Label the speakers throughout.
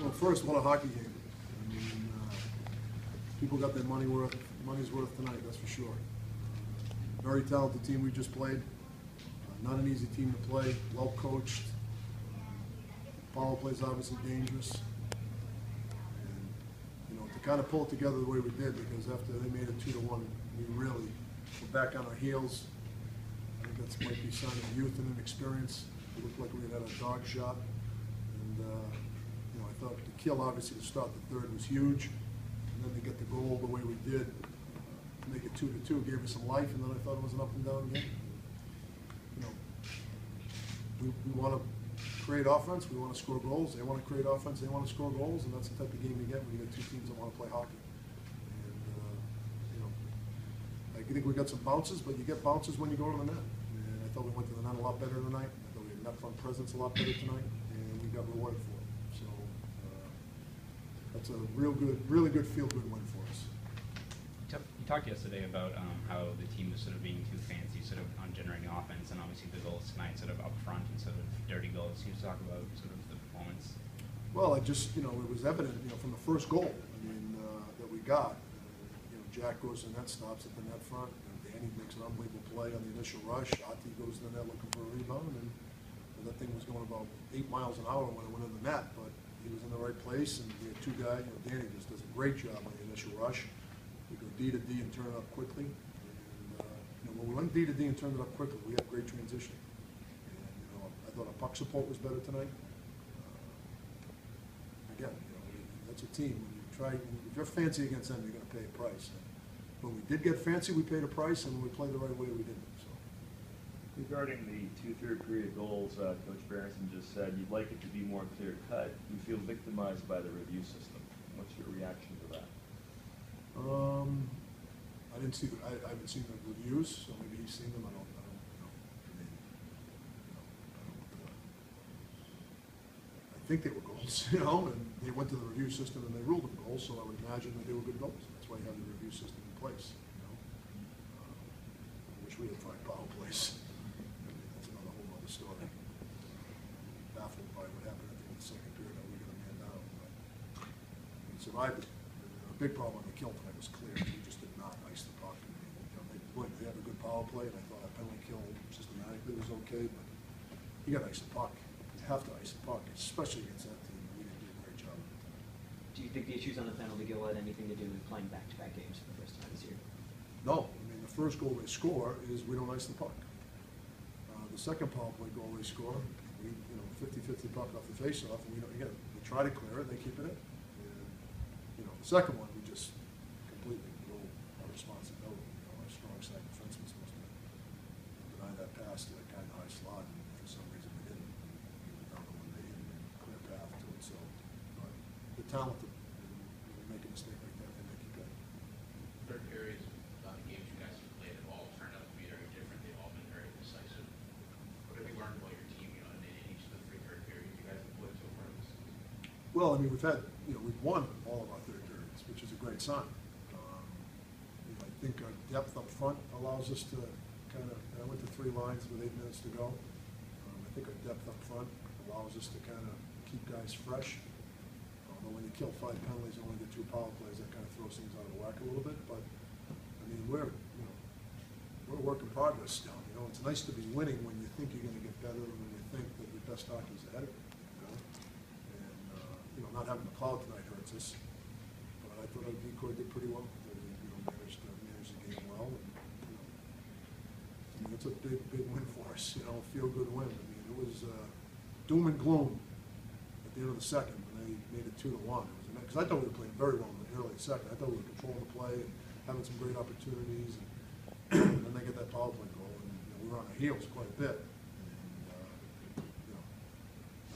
Speaker 1: Well, first, what a hockey game. I mean, people got their money's worth tonight, that's for sure. Very talented team we just played. Not an easy team to play, well coached. Power play is obviously dangerous. And, you know, to kind of pull it together the way we did, because after they made it 2-1, we really were back on our heels. I think that might be a sign of youth and inexperience. It looked like we had a dog shot. And, you know, I thought the kill, obviously, to start the third was huge. And then to get the goal the way we did, to make it 2-2, gave us some life, and then I thought it was an up and down game. You know, we want to create offense, we want to score goals. They want to create offense, they want to score goals, and that's the type of game you get when you get two teams that want to play hockey. And, you know, I think we got some bounces, but you get bounces when you go to the net. And I thought we went to the net a lot better tonight. I thought we had net front presence a lot better tonight, and we got rewarded for it. So that's a really good feel-good win for us.
Speaker 2: You talked yesterday about how the team was sort of being too fancy sort of on generating offense, and obviously the goals tonight sort of up front instead of dirty goals. Can you talk about sort of the performance?
Speaker 1: Well, it was evident, from the first goal, that we got. Jack goes to the net, stops at the net front, and Danny makes an unbelievable play on the initial rush. Ati goes to the net looking for a rebound, and that thing was going about 8 miles an hour when it went in the net, but he was in the right place, and we had two guys. Danny just does a great job on the initial rush. We go D to D and turn it up quickly. And when we went D to D and turned it up quickly, we had great transition. And I thought our puck support was better tonight. Again, that's a team. When you try, if you're fancy against them, you're going to pay a price. And when we did get fancy, we paid a price, and when we played the right way, we didn't. So.
Speaker 3: Regarding the 2 third-period goals, Coach Berenson just said you'd like it to be more clear-cut. You feel victimized by the review system. What's your reaction to that?
Speaker 1: I didn't see. I haven't seen the reviews, so maybe he's seen them. I don't know. I think they were goals, and they went to the review system and they ruled them goals. So I would imagine that they were good goals. That's why you have the review system in place. I wish we had 5 power plays. That's another whole other story. Baffled by what happened at the end of the second period. How we got a man down. But we survived it. A big problem on the kill tonight was clear. We just did not ice the puck. They have a good power play, and I thought our penalty kill systematically was okay, but you got to ice the puck. You have to ice the puck, especially against that team. We didn't do a great job of it tonight.
Speaker 4: Do you think the issues on the penalty kill had anything to do with playing back-to-back games for the first time this year?
Speaker 1: No. The first goal they score is we don't ice the puck. The second power play goal they score, we 50-50 puck off the face-off, and we try to clear it, and they keep it in. The second one, we just completely blew our responsibility. Our strong side defenseman was supposed to deny that pass to that guy in the high slot, and for some reason we didn't. We were down to one day and clear path to it. So they're talented, and when you make a mistake like that, they make you pay.
Speaker 5: Third periods, the games you guys have played have all turned out to be very different. They've all been very decisive. What have you learned about your team, in each of the 3 third periods you guys have played so far this season?
Speaker 1: Well, we've had, we've won all of our third periods, which is a great sign. I think our depth up front allows us to I went to 3 lines with 8 minutes to go. I think our depth up front allows us to keep guys fresh. Although when you kill 5 penalties and only get 2 power plays, that kind of throws things out of whack a little bit. But, we're a work in progress still. It's nice to be winning when you think you're going to get better and when you think that your best hockey is ahead of you. And, not having the cloud tonight hurts us. But I thought our decoy did pretty well. Managed the game well. And, it's a big win for us. Feel-good win. It was doom and gloom at the end of the second when they made it 2-1. Because I thought we were playing very well in the early second. I thought we were controlling the play and having some great opportunities. And then they get that power play goal, and we were on our heels quite a bit. And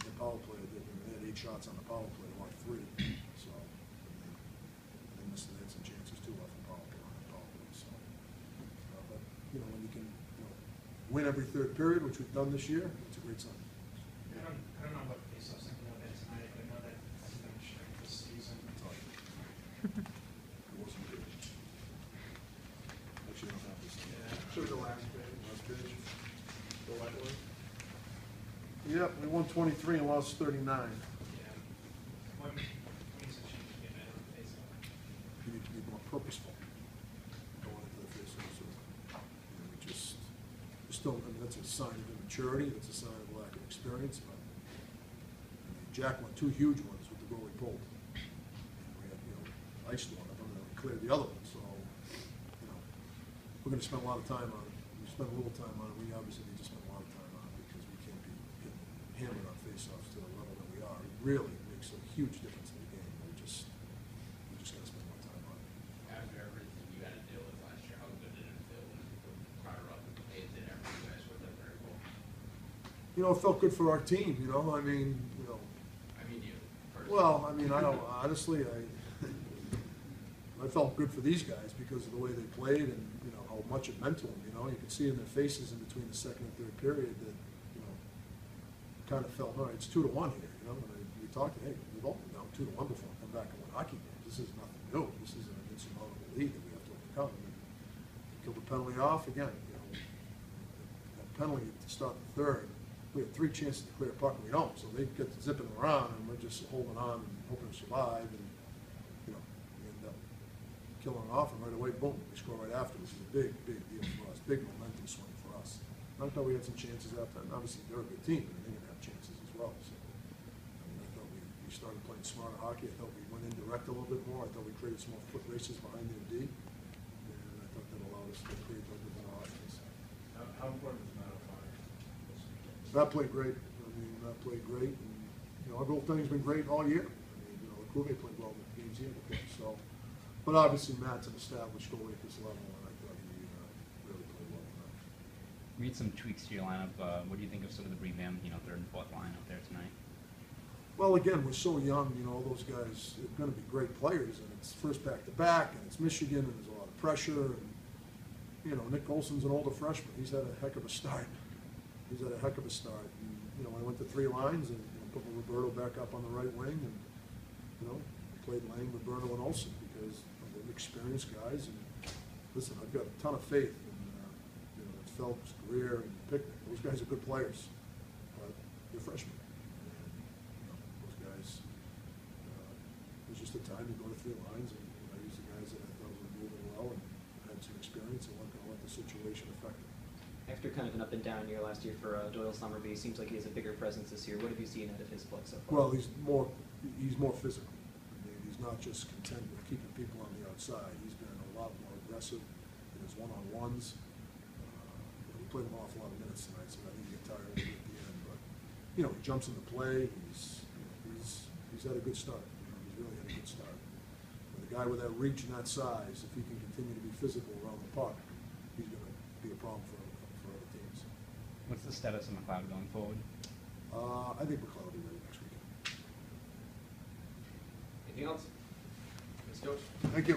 Speaker 1: the power play, they had 8 shots on the power play, won 3. So they had some chances too off the power play. So, but when you can win every third period, which we've done this year, it's a great sign.
Speaker 6: I don't know what face-offs thinking of that tonight, but I know that hasn't been a strength this season.
Speaker 1: It wasn't good. Actually, I don't have this.
Speaker 6: Show the last page.
Speaker 1: Last page.
Speaker 6: The white one.
Speaker 1: Yep, we won 23 and lost 39.
Speaker 6: Yeah. What
Speaker 1: a sign of immaturity, it's a sign of lack of experience, but I mean, Jack won 2 huge ones with the goal he pulled. And we had, iced one of them, and we cleared the other one, so, we're gonna spend a lot of time on it. We spend a little time on it, we obviously need to spend a lot of time on it, because we can't be getting hammered on face-offs to the level that we are. It really makes a huge difference in the game, we just gotta spend more time on it.
Speaker 5: After everything you had to deal with last year, how good did it feel when you brought her up and played it every you guys were that very well?
Speaker 1: It felt good for our team, I mean,
Speaker 5: I mean, you personally.
Speaker 1: well, I mean, I don't, honestly, I felt good for these guys because of the way they played and, how much it meant to them, You could see in their faces in between the second and third period that, kind of felt, all right, it's 2-1 here, and we talked, hey, we've all been down 2-1 before, come back and win hockey games. This is nothing new. This isn't an insurmountable lead that we have to overcome. And kill the penalty off again, that penalty to start the third, we had 3 chances to clear a puck and we don't, so they get to zipping around and we're just holding on and hoping to survive, and, we end up killing it off, and right away, boom, we score right after, which is a big, big deal for us, big momentum swing for us. I thought we had some chances after, and obviously they're a good team, and they're gonna have chances as well, so. I thought we started playing smarter hockey, I thought we went indirect a little bit more, I thought we created some more foot races behind their D, and I thought that allowed us to create a little bit more offense.
Speaker 7: How important is Matt O'Connor this weekend?
Speaker 1: Matt played great, Matt played great, and, our goaltending's been great all year. Couve played well in the games he had to play, so. But obviously Matt's an established goalie at this level, and I thought he really played well tonight.
Speaker 2: Made some tweaks to your lineup. What do you think of sort of the revamp, third and fourth line out there tonight?
Speaker 1: Well, again, we're so young, all those guys are gonna be great players, and it's first back-to-back, and it's Michigan, and there's a lot of pressure, and, Nick Olson's an older freshman, he's had a heck of a start. And, I went to 3 lines and put Roberto back up on the right wing, and, played Lang, Roberto, and Olson, because they're experienced guys, and listen, I've got a ton of faith in, Phelps, Greer, and Picknick. Those guys are good players, but they're freshmen. And, those guys, it was just a time to go to 3 lines, and I used the guys that I thought were moving well and had some experience and weren't going to let the situation affect them.
Speaker 4: After kind of an up and down year last year for Doyle Somerby, seems like he has a bigger presence this year. What have you seen out of his play so far?
Speaker 1: Well, he's more physical. I mean, he's not just content with keeping people on the outside. He's been a lot more aggressive in his one-on-ones. We played him an awful lot of minutes tonight, so I think he got tired of it at the end. But, he jumps into play. He's had a good start. He's really had a good start. With a guy with that reach and that size, if he can continue to be physical around the puck, he's going to be a problem for other teams.
Speaker 2: What's the status of McLeod going forward?
Speaker 1: I think McLeod will be ready next weekend.
Speaker 4: Anything else? Ms. Coach?
Speaker 1: Thank you.